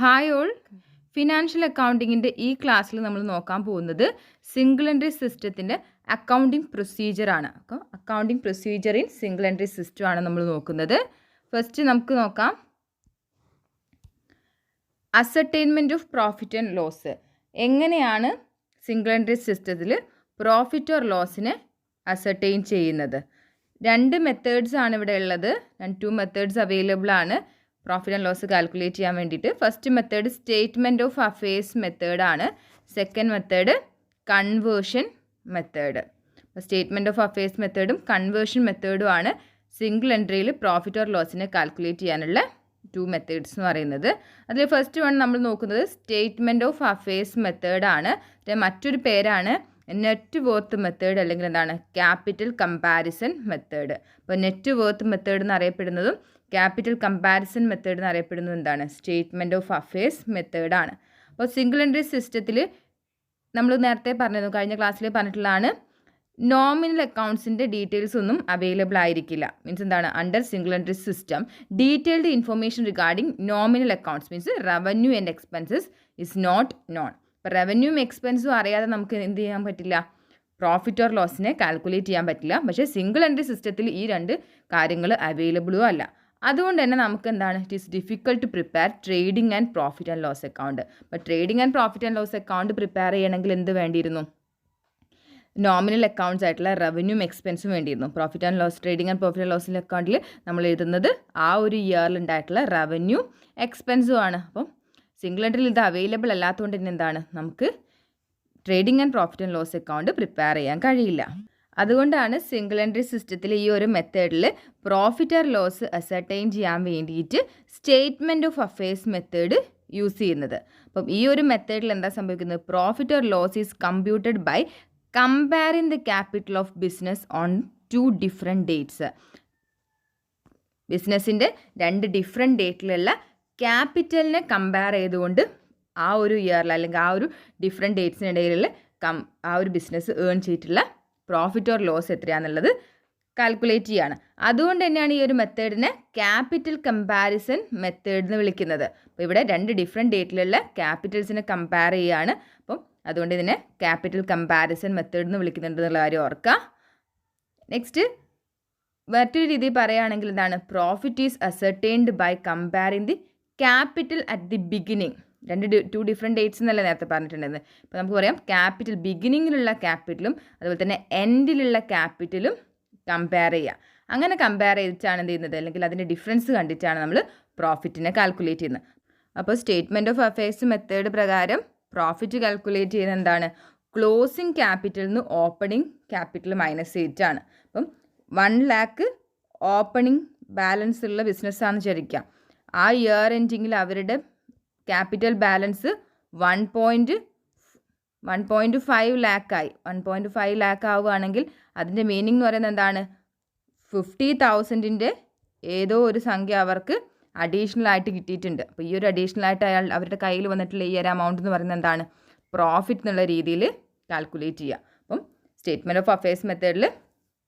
Hi all financial അക്കൗണ്ടിങ്ങിൻ്റെ ഈ ക്ലാസ്സിൽ നമ്മൾ നോക്കാൻ പോകുന്നത് സിംഗിൾ എൻട്രി സിസ്റ്റത്തിൻ്റെ അക്കൗണ്ടിങ് പ്രൊസീജിയറാണ്. അപ്പോൾ accounting procedure in single entry സിസ്റ്റമാണ് നമ്മൾ നോക്കുന്നത്. ഫസ്റ്റ് നമുക്ക് നോക്കാം ascertainment of profit and loss. എങ്ങനെയാണ് സിംഗിൾ എൻട്രി സിസ്റ്റത്തിൽ പ്രോഫിറ്റ് ഓർ ലോസിനെ അസർടൈൻ ചെയ്യുന്നത്? രണ്ട് മെത്തേഡ്സ് ആണ് ഇവിടെ ഉള്ളത്. 2 മെത്തേഡ്സ് അവൈലബിൾ ആണ് പ്രോഫിറ്റ് ആൻഡ് ലോസ് കാൽക്കുലേറ്റ് ചെയ്യാൻ വേണ്ടിയിട്ട്. First method statement of affairs മെത്തേഡാണ്. Second method conversion method. Statement of affairs മെത്തേഡും കൺവേർഷൻ മെത്തേഡുമാണ് സിംഗിൾ എൻട്രിയിൽ പ്രോഫിറ്റ് ഓർ ലോസിനെ കാൽക്കുലേറ്റ് ചെയ്യാനുള്ള 2 മെത്തേഡ്സ് എന്ന് പറയുന്നത്. അതിൽ ഫസ്റ്റ് വൺ നമ്മൾ നോക്കുന്നത് സ്റ്റേറ്റ്മെൻറ്റ് ഓഫ് അഫയേഴ്സ് മെത്തേഡാണ്. മറ്റൊരു പേരാണ് നെറ്റ് വർത്ത് മെത്തേഡ്, അല്ലെങ്കിൽ എന്താണ് ക്യാപിറ്റൽ കമ്പാരിസൺ മെത്തേഡ്. അപ്പോൾ നെറ്റ് വർത്ത് മെത്തേഡ് എന്നറിയപ്പെടുന്നതും ക്യാപിറ്റൽ കമ്പാരിസൺ മെത്തേഡ് എന്നറിയപ്പെടുന്നത് എന്താണ്? സ്റ്റേറ്റ്മെൻറ്റ് ഓഫ് അഫയേഴ്സ് മെത്തേഡാണ്. അപ്പോൾ സിംഗിൾ എൻട്രി സിസ്റ്റത്തിൽ നമ്മൾ നേരത്തെ പറഞ്ഞിരുന്നു, കഴിഞ്ഞ ക്ലാസ്സിൽ പറഞ്ഞിട്ടുള്ളതാണ്, നോമിനൽ അക്കൗണ്ട്സിൻ്റെ ഡീറ്റെയിൽസ് ഒന്നും അവൈലബിൾ ആയിരിക്കില്ല. മീൻസ് എന്താണ്? Under single entry system detailed information regarding nominal accounts means revenue and expenses is not known. ഇപ്പോൾ റവന്യൂവും എക്സ്പെൻസും അറിയാതെ നമുക്ക് എന്ത് ചെയ്യാൻ പറ്റില്ല? പ്രോഫിറ്റ് ഓർ ലോസിനെ കാൽക്കുലേറ്റ് ചെയ്യാൻ പറ്റില്ല. പക്ഷേ സിംഗിൾ എൻട്രി സിസ്റ്റത്തിൽ ഈ 2 കാര്യങ്ങൾ അവൈലബിളും അല്ല. അതുകൊണ്ട് തന്നെ നമുക്ക് എന്താണ്, it is difficult to prepare trading and profit and loss account. അപ്പോൾ trading and profit and loss account prepare ചെയ്യണമെങ്കിൽ എന്ത് വേണ്ടിയിരുന്നു? നോമിനൽ അക്കൗണ്ട്സ് ആയിട്ടുള്ള റവന്യൂവും എക്സ്പെൻസും വേണ്ടിയിരുന്നു. Profit and loss, trading and profit and loss അക്കൗണ്ടിൽ നമ്മൾ എഴുതുന്നത് ആ ഒരു ഇയറിൽ ഉണ്ടായിട്ടുള്ള റവന്യൂ എക്സ്പെൻസും ആണ്. അപ്പം സിംഗിൾ എൻട്രിയിൽ ഇത് അവൈലബിൾ അല്ലാത്തതുകൊണ്ട് തന്നെ എന്താണ്, നമുക്ക് trading and profit and loss account prepare ചെയ്യാൻ കഴിയില്ല. അതുകൊണ്ടാണ് സിംഗിൾ എൻട്രി സിസ്റ്റത്തിൽ ഈ ഒരു മെത്തേഡിൽ പ്രോഫിറ്റ് ഓർ ലോസ് അസർടൈൻ ചെയ്യാൻ വേണ്ടിയിട്ട് statement of affairs method use ചെയ്യുന്നത്. അപ്പം ഈ ഒരു മെത്തേഡിൽ എന്താ സംഭവിക്കുന്നത്? Profit or loss is computed by comparing the capital of business on 2 different dates. ബിസിനസ്സിൻ്റെ 2 ഡിഫറെൻറ്റ് ഡേറ്റിലുള്ള ക്യാപിറ്റലിനെ കമ്പയർ ചെയ്തുകൊണ്ട് ആ ഒരു ഇയറിൽ അല്ലെങ്കിൽ ആ ഒരു ഡിഫറെൻറ്റ് ഡേറ്റ്സിനിടയിലുള്ള ആ ഒരു ബിസിനസ് ഏൺ ചെയ്തിട്ടുള്ള പ്രോഫിറ്റ് ഓർ ലോസ് എത്രയാണെന്നുള്ളത് കാൽക്കുലേറ്റ് ചെയ്യുകയാണ്. അതുകൊണ്ട് തന്നെയാണ് ഈ ഒരു മെത്തേഡിനെ ക്യാപിറ്റൽ കമ്പാരിസൺ മെത്തേഡ് എന്ന് വിളിക്കുന്നത്. അപ്പോൾ ഇവിടെ 2 ഡിഫറെൻറ്റ് ഡേറ്റിലുള്ള ക്യാപിറ്റൽസിനെ കമ്പയർ ചെയ്യുകയാണ്. അപ്പം അതുകൊണ്ട് ഇതിനെ ക്യാപിറ്റൽ കമ്പാരിസൺ മെത്തേഡ് എന്ന് വിളിക്കുന്നുണ്ട് എന്നുള്ള കാര്യം ഓർക്കുക. നെക്സ്റ്റ് മറ്റൊരു രീതിയിൽ പറയുകയാണെങ്കിൽ എന്താണ്? Profit is ascertained by comparing the capital at the beginning. 2 different dates എന്നല്ല നേരത്തെ പറഞ്ഞിട്ടുണ്ടായിരുന്നത്. ഇപ്പോൾ നമുക്ക് പറയാം ക്യാപിറ്റൽ ബിഗിനിങ്ങിലുള്ള ക്യാപിറ്റലും അതുപോലെ തന്നെ എൻഡിലുള്ള ക്യാപിറ്റലും കമ്പയർ ചെയ്യുക. അങ്ങനെ കമ്പയർ ചെയ്തിട്ടാണ് എന്ത് ചെയ്യുന്നത്, അല്ലെങ്കിൽ അതിൻ്റെ ഡിഫറൻസ് കണ്ടിട്ടാണ് നമ്മൾ പ്രോഫിറ്റിനെ കാൽക്കുലേറ്റ് ചെയ്യുന്നത്. അപ്പോൾ സ്റ്റേറ്റ്മെൻറ്റ് ഓഫ് അഫയേഴ്സ് മെത്തേഡ് പ്രകാരം പ്രോഫിറ്റ് കാൽക്കുലേറ്റ് ചെയ്യുന്നത് എന്താണ്? ക്ലോസിങ് ക്യാപിറ്റലിൽ നിന്ന് ഓപ്പണിംഗ് ക്യാപിറ്റൽ മൈനസ് ചെയ്തിട്ടാണ്. അപ്പം 1 lakh ഓപ്പണിംഗ് ബാലൻസ് ഉള്ള ബിസിനസ്സാണെന്ന് വിചാരിക്കാം. ആ ഇയർ എൻഡിങ്ങിൽ അവരുടെ ക്യാപിറ്റൽ ബാലൻസ് 1.5 lakh ആയി. 1.5 lakh ആവുകയാണെങ്കിൽ അതിൻ്റെ മീനിങ് എന്ന് പറയുന്നത് എന്താണ്? 50,000ൻ്റെ ഏതോ ഒരു സംഖ്യ അവർക്ക് അഡീഷണൽ ആയിട്ട് കിട്ടിയിട്ടുണ്ട്. അപ്പോൾ ഈ ഒരു അഡീഷണൽ ആയിട്ട് അവരുടെ കയ്യിൽ വന്നിട്ടുള്ള ഈ ഒരു എമൗണ്ട് എന്ന് പറയുന്നത് എന്താണ്? പ്രോഫിറ്റ് എന്നുള്ള രീതിയിൽ കാൽക്കുലേറ്റ് ചെയ്യുക. അപ്പം സ്റ്റേറ്റ്മെൻറ്റ് ഓഫ് അഫയേഴ്സ് മെത്തേഡിൽ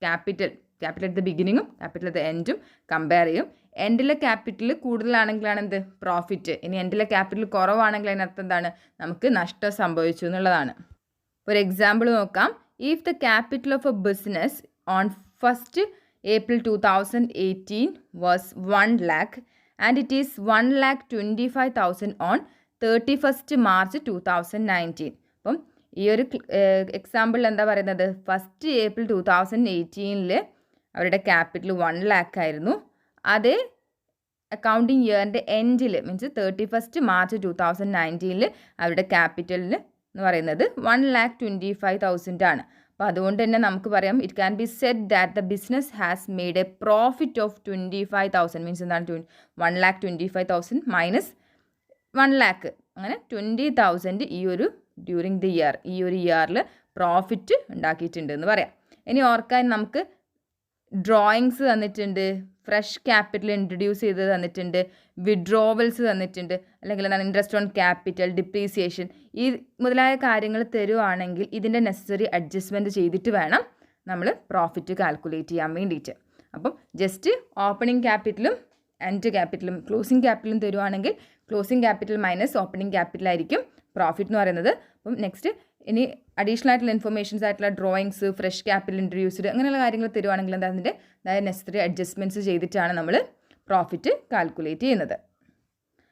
ക്യാപിറ്റൽ അറ്റ് ദ ബിഗിനിങ്ങും ക്യാപിറ്റൽ അറ്റ് ദ എൻഡും കമ്പയർ ചെയ്യും. എൻഡിലെ ക്യാപിറ്റൽ കൂടുതലാണെങ്കിലാണ് എന്ത്? പ്രോഫിറ്റ്. ഇനി എൻഡിലെ ക്യാപിറ്റൽ കുറവാണെങ്കിൽ അതിനർത്ഥം എന്താണ്? നമുക്ക് നഷ്ടം സംഭവിച്ചു എന്നുള്ളതാണ്. ഒരു എക്സാമ്പിൾ നോക്കാം. If the capital of A business on 1st April 2018 was 1 lakh and it is 1,25,000 on 31st March 2019. അപ്പം ഈ ഒരു എക്സാമ്പിളിൽ എന്താ പറയുന്നത്? 1st April 2018 അവരുടെ ക്യാപിറ്റൽ 1 lakh ആയിരുന്നു. അതേ അക്കൗണ്ടിങ് ഇയറിൻ്റെ എൻഡിൽ മീൻസ് 31st March 2019 അവരുടെ ക്യാപിറ്റലിന് എന്ന് പറയുന്നത് 1,25,000 ആണ്. അപ്പോൾ അതുകൊണ്ട് തന്നെ നമുക്ക് പറയാം it can be said that the business has made A profit of 25,000 means എന്താണ്? 1,25,000 മൈനസ് 1 lakh അങ്ങനെ 20,000 ഈ ഒരു ഡ്യൂറിങ് ദി ഇയർ ഈ ഒരു ഇയറിൽ പ്രോഫിറ്റ് ഉണ്ടാക്കിയിട്ടുണ്ട് എന്ന് പറയാം. ഇനി ഓർക്കാൻ നമുക്ക് ഡ്രോയിങ്സ് തന്നിട്ടുണ്ട്, ഫ്രഷ് ക്യാപിറ്റൽ ഇൻട്രൊഡ്യൂസ് ചെയ്ത് തന്നിട്ടുണ്ട്, വിഡ്രോവൽസ് തന്നിട്ടുണ്ട്, അല്ലെങ്കിൽ എന്താണ് ഇൻട്രസ്റ്റ് ഓൺ ക്യാപിറ്റൽ, ഡിപ്രീസിയേഷൻ, ഈ മുതലായ കാര്യങ്ങൾ തരുവാണെങ്കിൽ ഇതിൻ്റെ നെസസറി അഡ്ജസ്റ്റ്മെൻറ്റ് ചെയ്തിട്ട് വേണം നമ്മൾ പ്രോഫിറ്റ് കാൽക്കുലേറ്റ് ചെയ്യാൻ വേണ്ടിയിട്ട്. അപ്പം ജസ്റ്റ് ഓപ്പണിംഗ് ക്യാപിറ്റലും എൻഡ് ക്യാപിറ്റലും ക്ലോസിംഗ് ക്യാപിറ്റലും തരുവാണെങ്കിൽ closing capital minus opening capital ആയിരിക്കും പ്രോഫിറ്റ് എന്ന് പറയുന്നത്. അപ്പം നെക്സ്റ്റ് ഇനി അഡീഷണൽ ആയിട്ടുള്ള ഇൻഫർമേഷൻസ് ആയിട്ടുള്ള ഡ്രോയിങ്സ്, ഫ്രഷ് ക്യാപിറ്റൽ ഇൻട്രൊഡ്യൂസ്ഡ് അങ്ങനെയുള്ള കാര്യങ്ങൾ തരുവാണെങ്കിൽ അതിൻ്റെ അതായത് നെസസറി അഡ്ജസ്റ്റ്മെൻറ്റ്സ് ചെയ്തിട്ടാണ് നമ്മൾ പ്രോഫിറ്റ് കാൽക്കുലേറ്റ് ചെയ്യുന്നത്.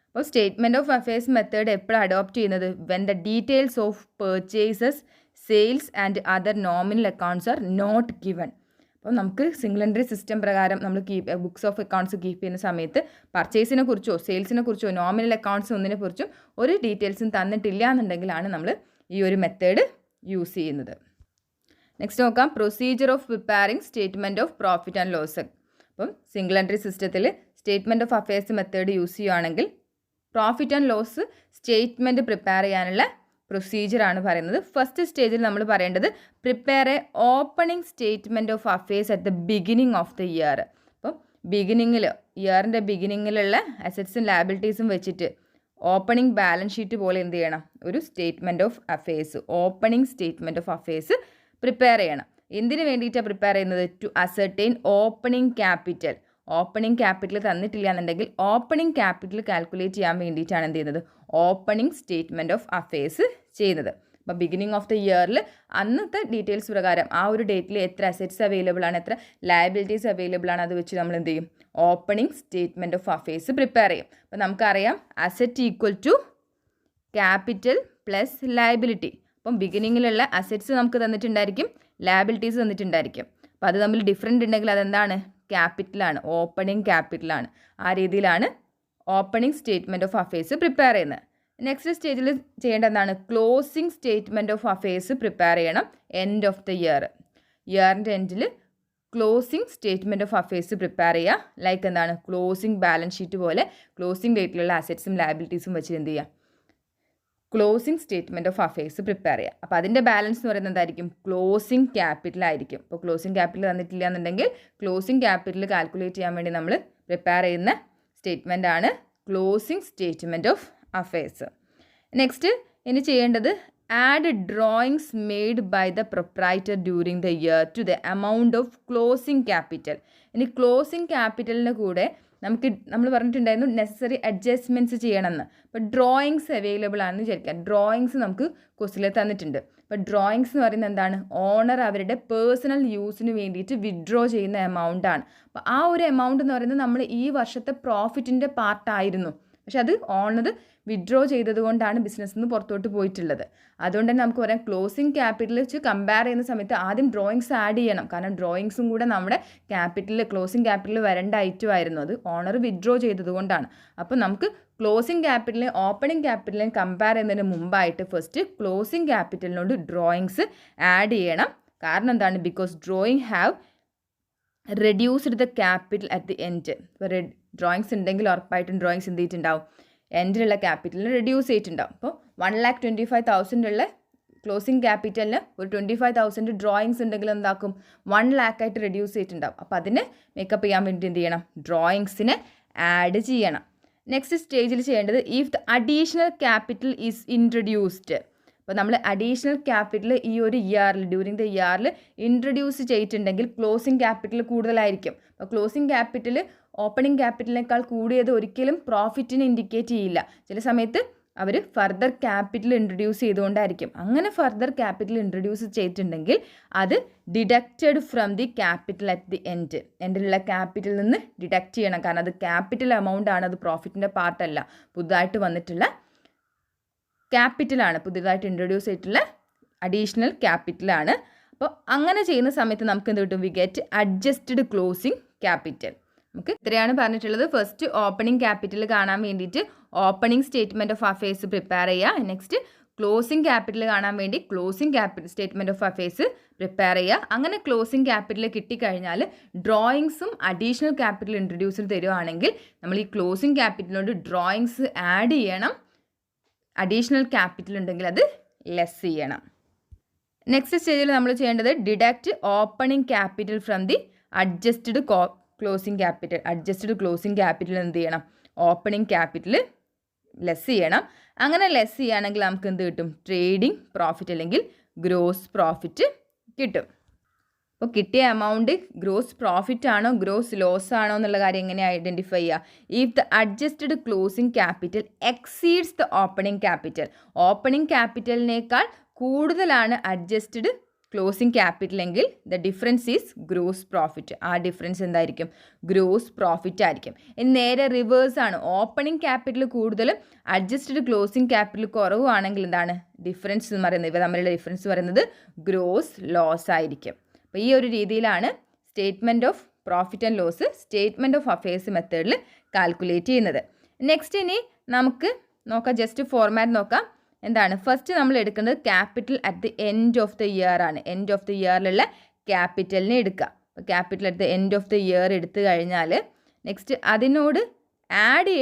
അപ്പോൾ സ്റ്റേറ്റ്മെൻറ്റ് ഓഫ് അഫയേഴ്സ് മെത്തേഡ് എപ്പോഴാണ് അഡോപ്റ്റ് ചെയ്യുന്നത്? When the details of purchases, sales and other nominal accounts are not given. അപ്പോൾ നമുക്ക് സിംഗിൾ എൻട്രി സിസ്റ്റം പ്രകാരം നമ്മൾ ബുക്സ് ഓഫ് അക്കൗണ്ട്സ് കീപ്പ് ചെയ്യുന്ന സമയത്ത് പർച്ചേസിനെ കുറിച്ചോ സെയിൽസിനെ കുറിച്ചോ നോമിനൽ അക്കൗണ്ട്സ് ഒന്നിനെ കുറിച്ചും ഒരു ഡീറ്റെയിൽസും തന്നിട്ടില്ല എന്നുണ്ടെങ്കിലാണ് നമ്മൾ ഈ ഒരു മെത്തേഡ് യൂസ് ചെയ്യുന്നത്. നെക്സ്റ്റ് നോക്കാം, procedure of preparing statement of profit and loss. അപ്പം സിംഗിൾ എൻട്രി സിസ്റ്റത്തിൽ statement of affairs method use ചെയ്യുകയാണെങ്കിൽ profit and loss statement prepare ചെയ്യാനുള്ള പ്രൊസീജിയറാണ് പറയുന്നത്. ഫസ്റ്റ് സ്റ്റേജിൽ നമ്മൾ പറയേണ്ടത് prepare a opening statement of affairs at the beginning of the year. അപ്പം ബിഗിനിങ്ങിൽ ഇയറിൻ്റെ ബിഗിനിങ്ങിലുള്ള അസറ്റ്സും ലയബിലിറ്റീസും വെച്ചിട്ട് ഓപ്പണിംഗ് ബാലൻസ് ഷീറ്റ് പോലെ എന്ത് ചെയ്യണം? ഒരു statement of affairs, opening statement of affairs prepare ചെയ്യണം. എന്തിനു വേണ്ടിയിട്ടാണ് പ്രിപ്പയർ ചെയ്യുന്നത്? To ascertain opening capital. Opening capital തന്നിട്ടില്ല എന്നുണ്ടെങ്കിൽ ഓപ്പണിംഗ് ക്യാപിറ്റൽ കാൽക്കുലേറ്റ് ചെയ്യാൻ വേണ്ടിയിട്ടാണ് എന്ത് ചെയ്യുന്നത്? ഓപ്പണിംഗ് സ്റ്റേറ്റ്മെൻറ്റ് ഓഫ് അഫയേഴ്സ് ചെയ്യുന്നത്. അപ്പോൾ ബിഗിനിങ് ഓഫ് ദ ഇയറിൽ അന്നത്തെ ഡീറ്റെയിൽസ് പ്രകാരം ആ ഒരു ഡേറ്റിൽ എത്ര അസറ്റ്സ് അവൈലബിൾ ആണ്, എത്ര ലയബിലിറ്റീസ് അവൈലബിൾ ആണ്, അത് വെച്ച് നമ്മൾ എന്ത് ചെയ്യും? Opening statement of affairs prepare ചെയ്യും. അപ്പോൾ നമുക്കറിയാം asset equal to capital plus liability. അപ്പം ബിഗിനിങ്ങിലുള്ള അസറ്റ്സ് നമുക്ക് തന്നിട്ടുണ്ടായിരിക്കും, ലയബിലിറ്റീസ് തന്നിട്ടുണ്ടായിരിക്കും. അപ്പോൾ അത് തമ്മിൽ ഡിഫറൻറ്റ് ഉണ്ടെങ്കിൽ അതെന്താണ്? ക്യാപിറ്റലാണ്, ഓപ്പണിംഗ് ക്യാപിറ്റലാണ്. ആ രീതിയിലാണ് opening statement of affairs prepare ചെയ്യുന്നത്. നെക്സ്റ്റ് സ്റ്റേജിൽ ചെയ്യേണ്ട എന്താണ്? Closing statement of affairs prepare ചെയ്യണം എൻഡ് ഓഫ് ദ ഇയർ. ഇയറിൻ്റെ എൻഡിൽ closing statement of affairs prepare ചെയ്യുക. ലൈക്ക് എന്താണ്? ക്ലോസിംഗ് ബാലൻസ് ഷീറ്റ് പോലെ ക്ലോസിംഗ് ഡേറ്റിലുള്ള അസറ്റ്സും ലയബിലിറ്റീസും വെച്ച് എന്ത് ചെയ്യുക? Closing statement of affairs prepare ചെയ്യുക. അപ്പോൾ അതിൻ്റെ ബാലൻസ് എന്ന് പറയുന്നത് എന്തായിരിക്കും? ക്ലോസിംഗ് ക്യാപിറ്റൽ ആയിരിക്കും. അപ്പോൾ ക്ലോസിംഗ് ക്യാപിറ്റൽ തന്നിട്ടില്ല എന്നുണ്ടെങ്കിൽ ക്ലോസിംഗ് ക്യാപിറ്റൽ കാൽക്കുലേറ്റ് ചെയ്യാൻ വേണ്ടി നമ്മൾ പ്രിപ്പയർ ചെയ്യുന്ന സ്റ്റേറ്റ്മെൻ്റ് ആണ് closing statement of affairs. Next ഇനി ചെയ്യേണ്ടത് add drawings made by the proprietor during the year to the amount of closing capital. ഇനി ക്ലോസിംഗ് ക്യാപിറ്റലിൻ്റെ കൂടെ നമ്മൾ പറഞ്ഞിട്ടുണ്ടായിരുന്നു നെസസറി അഡ്ജസ്റ്റ്മെൻറ്റ്സ് ചെയ്യണമെന്ന്. അപ്പോൾ ഡ്രോയിങ്സ് അവൈലബിൾ ആണെന്ന് വിചാരിക്കാം. ഡ്രോയിങ്സ് നമുക്ക് ക്വസ്റ്റിൽ തന്നിട്ടുണ്ട്. അപ്പോൾ ഡ്രോയിങ്സ് എന്ന് പറയുന്നത് എന്താണ്? ഓണർ അവരുടെ പേഴ്സണൽ യൂസിന് വേണ്ടിയിട്ട് വിഡ്രോ ചെയ്യുന്ന എമൗണ്ട് ആണ്. അപ്പോൾ ആ ഒരു എമൗണ്ട് എന്ന് പറയുന്നത് നമ്മൾ ഈ വർഷത്തെ പ്രോഫിറ്റിൻ്റെ പാർട്ടായിരുന്നു. പക്ഷെ അത് ഓണർ വിഡ്രോ ചെയ്തത് കൊണ്ടാണ് ബിസിനസ്സിൽ നിന്ന് പുറത്തോട്ട് പോയിട്ടുള്ളത്. അതുകൊണ്ട് തന്നെ നമുക്ക് പറയാം ക്ലോസിംഗ് ക്യാപിറ്റൽ വെച്ച് കമ്പയർ ചെയ്യുന്ന സമയത്ത് ആദ്യം ഡ്രോയിങ്സ് ആഡ് ചെയ്യണം. കാരണം ഡ്രോയിങ്സും കൂടെ നമ്മുടെ ക്യാപിറ്റലിൽ ക്ലോസിംഗ് ക്യാപിറ്റലിൽ വരേണ്ട ഐറ്റം ആയിരുന്നു. അത് ഓണർ വിഡ്രോ ചെയ്തത് കൊണ്ടാണ്. അപ്പോൾ നമുക്ക് ക്ലോസിംഗ് ക്യാപിറ്റലിനെ ഓപ്പണിംഗ് ക്യാപിറ്റലിനെ കമ്പയർ ചെയ്യുന്നതിന് മുമ്പായിട്ട് ഫസ്റ്റ് ക്ലോസിംഗ് ക്യാപിറ്റലിനോട് ഡ്രോയിങ്സ് ആഡ് ചെയ്യണം. കാരണം എന്താണ്? Because drawing have reduced the capital at the end. ഇപ്പോൾ ഡ്രോയിങ്സ് ഉണ്ടെങ്കിൽ ഉറപ്പായിട്ടും ഡ്രോയിങ്സ് എന്ത് ചെയ്തിട്ടുണ്ടാവും? എൻഡിലുള്ള ക്യാപിറ്റലിന് റെഡ്യൂസ് ചെയ്തിട്ടുണ്ടാവും. അപ്പോൾ 1,25,000 ഉള്ള ക്ലോസിംഗ് ക്യാപിറ്റലിന് ഒരു 25,000 ഡ്രോയിങ്സ് ഉണ്ടെങ്കിൽ എന്താക്കും? 1 lakh ആയിട്ട് റെഡ്യൂസ് ചെയ്തിട്ടുണ്ടാവും. അപ്പോൾ അതിന് മേക്കപ്പ് ചെയ്യാൻ വേണ്ടി എന്ത് ചെയ്യണം? ഡ്രോയിങ്സിനെ ആഡ് ചെയ്യണം. നെക്സ്റ്റ് സ്റ്റേജിൽ ചെയ്യേണ്ടത് if the additional capital is introduced. അപ്പോൾ നമ്മൾ അഡീഷണൽ ക്യാപിറ്റൽ ഈ ഒരു ഇയറിൽ ഡ്യൂറിങ് ദ ഇയറിൽ ഇൻട്രൊഡ്യൂസ് ചെയ്തിട്ടുണ്ടെങ്കിൽ ക്ലോസിംഗ് ക്യാപിറ്റൽ കൂടുതലായിരിക്കും. അപ്പോൾ ക്ലോസിംഗ് ക്യാപിറ്റൽ ഓപ്പണിംഗ് ക്യാപിറ്റലിനേക്കാൾ കൂടിയത് ഒരിക്കലും പ്രോഫിറ്റിനെ ഇൻഡിക്കേറ്റ് ചെയ്യില്ല. ചില സമയത്ത് അവർ ഫർദർ ക്യാപിറ്റൽ ഇൻട്രൊഡ്യൂസ് ചെയ്തുകൊണ്ടായിരിക്കും. അങ്ങനെ ഫർദർ ക്യാപിറ്റൽ ഇൻട്രൊഡ്യൂസ് ചെയ്തിട്ടുണ്ടെങ്കിൽ അത് deducted from the capital at the എൻഡിലുള്ള ക്യാപിറ്റലിൽ നിന്ന് ഡിഡക്റ്റ് ചെയ്യണം. കാരണം അത് ക്യാപിറ്റൽ എമൗണ്ട് ആണ്, അത് പ്രോഫിറ്റിൻ്റെ പാർട്ടല്ല. പുതുതായിട്ട് വന്നിട്ടുള്ള ക്യാപിറ്റലാണ്, പുതിയതായിട്ട് ഇൻട്രൊഡ്യൂസ് ചെയ്തിട്ടുള്ള അഡീഷണൽ ക്യാപിറ്റലാണ്. അപ്പോൾ അങ്ങനെ ചെയ്യുന്ന സമയത്ത് നമുക്ക് എന്ത് കിട്ടും? We get adjusted closing capital. നമുക്ക് ഇത്രയാണ് പറഞ്ഞിട്ടുള്ളത്. ഫസ്റ്റ് ഓപ്പണിംഗ് ക്യാപിറ്റൽ കാണാൻ വേണ്ടിയിട്ട് opening statement of affairs prepare ചെയ്യുക. നെക്സ്റ്റ് ക്ലോസിംഗ് ക്യാപിറ്റൽ കാണാൻ വേണ്ടി closing statement of affairs prepare ചെയ്യുക. അങ്ങനെ ക്ലോസിംഗ് ക്യാപിറ്റൽ കിട്ടിക്കഴിഞ്ഞാൽ ഡ്രോയിങ്സും അഡീഷണൽ ക്യാപിറ്റൽ ഇൻട്രൊഡ്യൂസിൽ തരുവാണെങ്കിൽ നമ്മൾ ഈ ക്ലോസിംഗ് ക്യാപിറ്റലിനോട് ഡ്രോയിങ്സ് ആഡ് ചെയ്യണം. അഡീഷണൽ ക്യാപിറ്റൽ ഉണ്ടെങ്കിൽ അത് ലെസ് ചെയ്യണം. നെക്സ്റ്റ് സ്റ്റേജിൽ നമ്മൾ ചെയ്യേണ്ടത് deduct opening capital from the adjusted closing capital. Adjusted closing capital എന്ത് ചെയ്യണം? ഓപ്പണിംഗ് ക്യാപിറ്റൽ ലെസ് ചെയ്യണം. അങ്ങനെ ലെസ് ചെയ്യുകയാണെങ്കിൽ നമുക്ക് എന്ത് കിട്ടും? ട്രേഡിംഗ് പ്രോഫിറ്റ് അല്ലെങ്കിൽ ഗ്രോസ് പ്രോഫിറ്റ് കിട്ടും. അപ്പോൾ കിട്ടിയ എമൗണ്ട് ഗ്രോസ് പ്രോഫിറ്റ് ആണോ ഗ്രോസ് ലോസ് ആണോ എന്നുള്ള കാര്യം എങ്ങനെ ഐഡൻറ്റിഫൈ ചെയ്യുക? If the adjusted closing capital exceeds the opening capital, opening ക്യാപിറ്റലിനേക്കാൾ കൂടുതലാണ് അഡ്ജസ്റ്റഡ് ക്ലോസിംഗ് ക്യാപിറ്റൽ എങ്കിൽ the difference is gross profit. ആ ഡിഫറൻസ് എന്തായിരിക്കും? ഗ്രോസ് പ്രോഫിറ്റ് ആയിരിക്കും. ഇനി നേരെ റിവേഴ്സ് ആണ്, ഓപ്പണിംഗ് ക്യാപിറ്റൽ കൂടുതലും അഡ്ജസ്റ്റഡ് ക്ലോസിംഗ് ക്യാപിറ്റൽ കുറവാണെങ്കിൽ എന്താണ് ഡിഫറൻസ് എന്ന് പറയുന്നത്? ഇവ തമ്മിലുള്ള ഡിഫറൻസ് പറയുന്നത് ഗ്രോസ് ലോസ് ആയിരിക്കും. അപ്പോൾ ഈ ഒരു രീതിയിലാണ് statement of profit and loss statement of affairs മെത്തേഡിൽ കാൽക്കുലേറ്റ് ചെയ്യുന്നത്. നെക്സ്റ്റ് ഇനി നമുക്ക് നോക്കാം, ജസ്റ്റ് ഫോർമാറ്റ് നോക്കാം. എന്താണ് ഫസ്റ്റ് നമ്മൾ എടുക്കുന്നത് capital at the end of the year ആണ്. എൻഡ് ഓഫ് ദി ഇയറിലുള്ള ക്യാപിറ്റലിനെ എടുക്കുക. അപ്പോൾ capital at the end of the year എടുത്തു കഴിഞ്ഞാൽ നെക്സ്റ്റ് അതിനോട് ആഡ്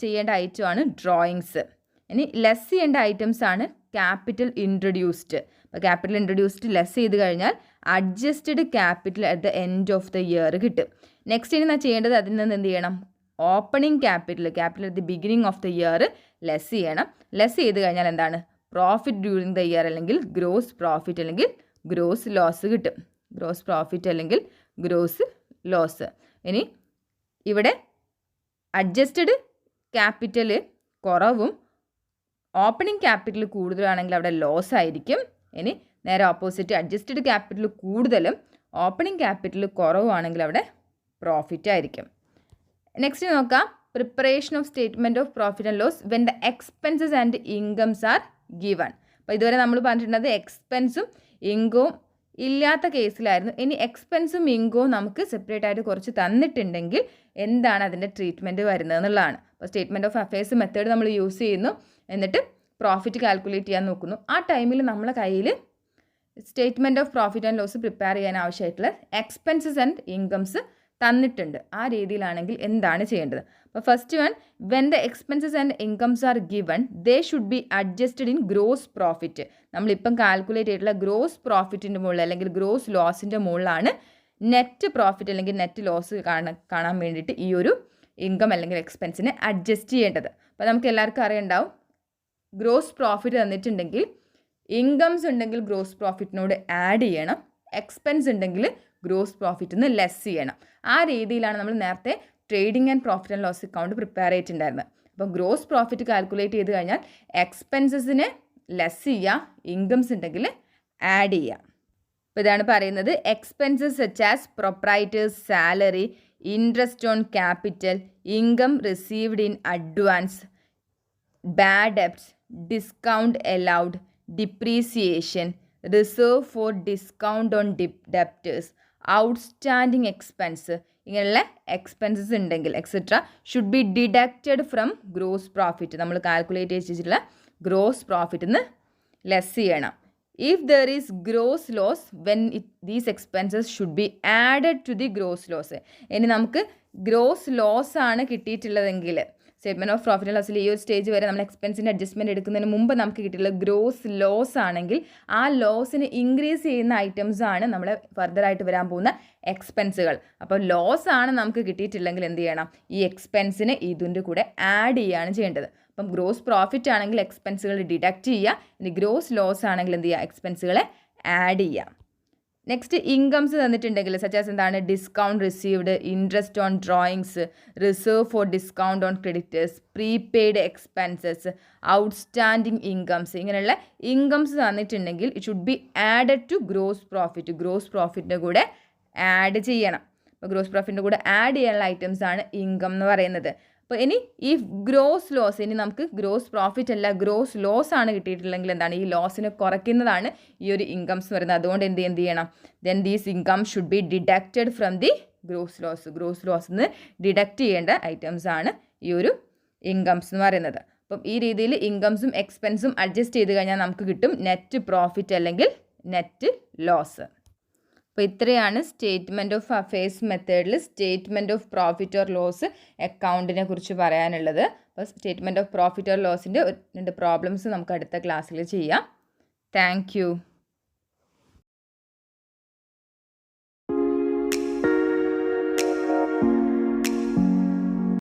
ചെയ്യേണ്ട ഐറ്റമാണ് ഡ്രോയിങ്സ്. ഇനി ലെസ് ചെയ്യേണ്ട ഐറ്റംസ് ആണ് ക്യാപിറ്റൽ ഇൻട്രൊഡ്യൂസ്ഡ്. അപ്പോൾ ക്യാപിറ്റൽ ഇൻട്രൊഡ്യൂസ്ഡ് ലെസ് ചെയ്ത് കഴിഞ്ഞാൽ adjusted capital at the end of the year കിട്ടും. നെക്സ്റ്റ് ഇനി ചെയ്യേണ്ടത് അതിൽ നിന്ന് എന്ത് ചെയ്യണം? Opening capital at the beginning of the year less ചെയ്യണം. ലെസ് ചെയ്ത് കഴിഞ്ഞാൽ എന്താണ്? പ്രോഫിറ്റ് ഡ്യൂറിങ് ദ ഇയർ അല്ലെങ്കിൽ ഗ്രോസ് പ്രോഫിറ്റ് അല്ലെങ്കിൽ ഗ്രോസ് ലോസ് കിട്ടും. ഗ്രോസ് പ്രോഫിറ്റ് അല്ലെങ്കിൽ ഗ്രോസ് ലോസ്. ഇനി ഇവിടെ അഡ്ജസ്റ്റഡ് ക്യാപിറ്റൽ കുറവും ഓപ്പണിംഗ് ക്യാപിറ്റൽ കൂടുതലാണെങ്കിൽ അവിടെ ലോസ് ആയിരിക്കും. ഇനി നേരെ ഓപ്പോസിറ്റ്, അഡ്ജസ്റ്റഡ് ക്യാപിറ്റൽ കൂടുതലും ഓപ്പണിംഗ് ക്യാപിറ്റൽ കുറവാണെങ്കിൽ അവിടെ പ്രോഫിറ്റ് ആയിരിക്കും. നെക്സ്റ്റ് നോക്കാം, preparation of statement of profit and loss when the expenses and incomes are given. അപ്പോൾ ഇതുവരെ നമ്മൾ പറഞ്ഞിട്ടുള്ളത് എക്സ്പെൻസും ഇൻകവും ഇല്ലാത്ത കേസിലായിരുന്നു. ഇനി എക്സ്പെൻസും ഇൻകവും നമുക്ക് സെപ്പറേറ്റ് ആയിട്ട് കുറച്ച് തന്നിട്ടുണ്ടെങ്കിൽ എന്താണ് അതിൻ്റെ ട്രീറ്റ്മെൻറ്റ് വരുന്നത് എന്നുള്ളതാണ്. അപ്പോൾ സ്റ്റേറ്റ്മെൻറ്റ് ഓഫ് അഫയേഴ്സ് മെത്തേഡ് നമ്മൾ യൂസ് ചെയ്യുന്നു, എന്നിട്ട് പ്രോഫിറ്റ് കാൽക്കുലേറ്റ് ചെയ്യാൻ നോക്കുന്നു. ആ ടൈമിൽ നമ്മളെ കയ്യിൽ statement of profit and loss prepare ചെയ്യാൻ ആവശ്യമായിട്ടുള്ള എക്സ്പെൻസസ് ആൻഡ് ഇൻകംസ് തന്നിട്ടുണ്ട്. ആ രീതിയിലാണെങ്കിൽ എന്താണ് ചെയ്യേണ്ടത്? അപ്പോൾ first one, when the expenses and incomes are given they should be adjusted in gross profit. നമ്മളിപ്പം കാൽക്കുലേറ്റ് ചെയ്തിട്ടുള്ള ഗ്രോസ് പ്രോഫിറ്റിൻ്റെ മുകളിൽ അല്ലെങ്കിൽ ഗ്രോസ് ലോസിൻ്റെ മുകളിലാണ് നെറ്റ് പ്രോഫിറ്റ് അല്ലെങ്കിൽ നെറ്റ് ലോസ് കാണാൻ വേണ്ടിയിട്ട് ഈ ഒരു ഇൻകം അല്ലെങ്കിൽ എക്സ്പെൻസിനെ അഡ്ജസ്റ്റ് ചെയ്യേണ്ടത്. അപ്പോൾ നമുക്ക് എല്ലാവർക്കും അറിയണ്ടാവും, ഗ്രോസ് പ്രോഫിറ്റ് തന്നിട്ടുണ്ടെങ്കിൽ ഇൻകംസ് ഉണ്ടെങ്കിൽ ഗ്രോസ് പ്രോഫിറ്റിനോട് ആഡ് ചെയ്യണം, എക്സ്പെൻസ് ഉണ്ടെങ്കിൽ ഗ്രോസ് പ്രോഫിറ്റിൽ നിന്ന് ലെസ് ചെയ്യണം. ആ രീതിയിലാണ് നമ്മൾ നേരത്തെ trading and profit and loss account prepare ചെയ്തിട്ടുണ്ടായിരുന്നത്. അപ്പോൾ ഗ്രോസ് പ്രോഫിറ്റ് കാൽക്കുലേറ്റ് ചെയ്ത് കഴിഞ്ഞാൽ എക്സ്പെൻസസിനെ ലെസ് ചെയ്യുക, ഇൻകംസ് ഉണ്ടെങ്കിൽ ആഡ് ചെയ്യുക. അപ്പോൾ ഇതാണ് പറയുന്നത്, expenses such as proprietor's salary, interest on capital, income received in advance, bad debts, discount allowed, depreciation, reserve for discount on debtors, outstanding expense, ഇങ്ങനെയുള്ള എക്സ്പെൻസസ് ഉണ്ടെങ്കിൽ etcetera should be deducted from gross profit. നമ്മൾ calculate ചെയ്തിട്ടുള്ള gross പ്രോഫിറ്റിൽ നിന്ന് less ചെയ്യണം. If there is gross loss when these expenses should be added to the gross loss. ഇനി നമുക്ക് gross loss ആണ് കിട്ടിയിട്ടുള്ളതെങ്കിൽ സ്റ്റേറ്റ്മെൻറ്റ് ഓഫ് പ്രോഫിറ്റ് ആൻഡ് ലോസിൽ ഈ ഒരു സ്റ്റേജ് വരെ നമ്മൾ എക്സ്പെൻസിൻ്റെ അഡ്ജസ്റ്റ്മെൻറ്റ് എടുക്കുന്നതിന് മുമ്പ് നമുക്ക് കിട്ടിയിട്ടുള്ള ഗ്രോസ് ലോസ് ആണെങ്കിൽ ആ ലോസിന് ഇൻക്രീസ് ചെയ്യുന്ന ഐറ്റംസ് ആണ് നമ്മൾ ഫർദറായിട്ട് വരാൻ പോകുന്ന എക്സ്പെൻസുകൾ. അപ്പോൾ ലോസ് ആണ് നമുക്ക് കിട്ടിയിട്ടില്ലെങ്കിൽ എന്ത് ചെയ്യണം? ഈ എക്സ്പെൻസിന് ഇതിൻ്റെ കൂടെ ആഡ് ചെയ്യുകയാണ് ചെയ്യേണ്ടത്. അപ്പം ഗ്രോസ് പ്രോഫിറ്റ് ആണെങ്കിൽ എക്സ്പെൻസുകൾ ഡിഡക്റ്റ് ചെയ്യുക, ഇനി ഗ്രോസ് ലോസ് ആണെങ്കിൽ എന്ത് ചെയ്യുക? എക്സ്പെൻസുകളെ ആഡ് ചെയ്യുക. നെക്സ്റ്റ് ഇൻകംസ് തന്നിട്ടുണ്ടെങ്കിൽ സച്ചാസ് എന്താണ്? Discount received, interest on drawings, reserve for discount on creditors, prepaid expenses, outstanding incomes, ഇങ്ങനെയുള്ള ഇൻകംസ് തന്നിട്ടുണ്ടെങ്കിൽ it should be added to gross profit. Gross പ്രോഫിറ്റിൻ്റെ കൂടെ ആഡ് ചെയ്യണം. അപ്പോൾ ഗ്രോസ് പ്രോഫിറ്റിൻ്റെ കൂടെ ആഡ് ചെയ്യാനുള്ള ഐറ്റംസ് ആണ് ഇൻകം എന്ന് പറയുന്നത്. അപ്പോൾ ഇനി ഈ ഗ്രോസ് ലോസ്, ഇനി നമുക്ക് ഗ്രോസ് പ്രോഫിറ്റ് അല്ല ഗ്രോസ് ലോസ് ആണ് കിട്ടിയിട്ടുണ്ടെങ്കിൽ എന്താണ്? ഈ ലോസിനെ കുറയ്ക്കുന്നതാണ് ഈ ഒരു ഇൻകംസ് വരുന്നത്. അതുകൊണ്ട് എന്ത് ചെയ്യണം? Then these income should be deducted from the gross loss. Gross ലോസിൽ നിന്ന് ഡിഡക്റ്റ് ചെയ്യേണ്ട ഐറ്റംസ് ആണ് ഈ ഒരു ഇൻകംസ് എന്ന് പറയുന്നത്. അപ്പം ഈ രീതിയിൽ ഇൻകംസും എക്സ്പെൻസും അഡ്ജസ്റ്റ് ചെയ്ത് കഴിഞ്ഞാൽ നമുക്ക് കിട്ടും നെറ്റ് പ്രോഫിറ്റ് അല്ലെങ്കിൽ നെറ്റ് ലോസ്. അപ്പോൾ ഇത്രയാണ് സ്റ്റേറ്റ്മെൻറ്റ് ഓഫ് അഫയേഴ്സ് മെത്തേഡിൽ സ്റ്റേറ്റ്മെൻറ്റ് ഓഫ് പ്രോഫിറ്റ് ഓർ ലോസ് അക്കൗണ്ടിനെ കുറിച്ച് പറയാനുള്ളത്. അപ്പോൾ സ്റ്റേറ്റ്മെൻറ്റ് ഓഫ് പ്രോഫിറ്റ് ഓർ ലോസിൻ്റെ 2 പ്രോബ്ലംസ് നമുക്ക് അടുത്ത ക്ലാസ്സിൽ ചെയ്യാം. Thank U.